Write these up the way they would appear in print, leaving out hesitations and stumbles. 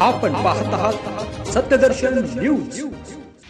आपण पाहत आहात सत्यदर्शन न्यूज।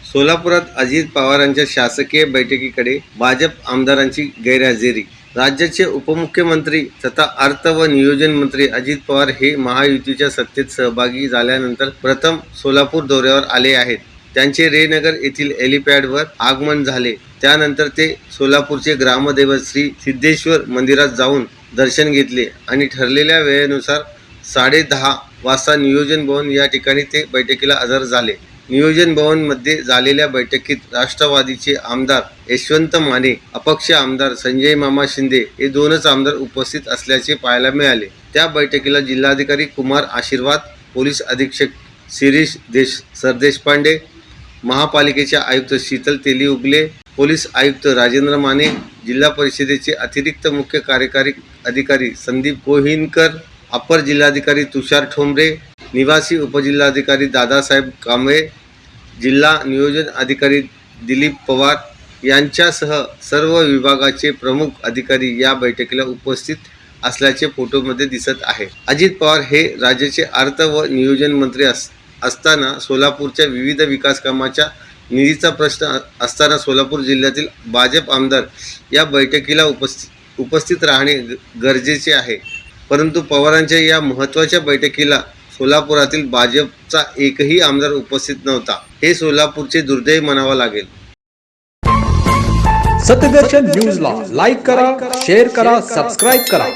सोलापुरात अजित पवारांच्या शासकीय बैठकीकडे भाजप आमदारांची गैरहजेरी। राज्याचे उपमुख्यमंत्री तथा अर्थ व नियोजन मंत्री अजित पवार हे महायुतीच्या सत्तेत सहभागी झाल्यानंतर प्रथम सोलापूर दौऱ्यावर आले आहेत। त्यांचे रेनगर येथील हेलिपॅडवर आगमन झाले। त्यानंतर ते सोलापूरचे ग्रामदैवत श्री सिद्धेश्वर मंदिरात जाऊन दर्शन घेतले आणि ठरलेल्या वेळेनुसार 10:30 वाजता नियोजन भवन या ठिकाणी ते बैठकीला हजर झाले। नियोजन भवन मध्ये झालेल्या बैठकीत राष्ट्रवादीचे आमदार यशवंत माने, अपक्ष आमदार संजय मामा शिंदे हे दोनच आमदार उपस्थित असल्याचे पाहायला मिळाले। त्या बैठकीला जिल्हाधिकारी कुमार आशीर्वाद, पोलीस अधीक्षक शिरीष सरदेशपांडे, महापालिकेचे आयुक्त शीतल तेली उगले, पोलीस आयुक्त राजेंद्र माने, जिल्हा परिषदेचे अतिरिक्त मुख्य कार्यकारी अधिकारी संदीप गोहिनकर, अपर जिल्हाधिकारी तुषार ठोंबरे, निवासी उपजिल्हाधिकारी दादासाहेब कांबळे, जिल्हा नियोजन अधिकारी दिलीप पवार यांच्यासह सर्व विभागाचे प्रमुख अधिकारी या बैठकीला उपस्थित असल्याचे फोटोमध्ये दिसत आहे। अजित पवार हे राज्याचे अर्थ व नियोजन मंत्री असताना सोलापूरच्या विविध विकास कामाच्या निधीचा प्रश्न असताना सोलापूर जिल्ह्यातील भाजप आमदार या बैठकीला उपस्थित राहणे गरजेचे आहे। परंतु पवारांच्या या महत्त्वाच्या बैठकीला सोलापुरातील भाजपचा एकही आमदार उपस्थित नव्हता। हे सोलापूरचे दुर्दैव म्हणावं लागेल। सत्यदर्शन न्यूजला लाईक करा, शेअर करा, सबस्क्राईब करा।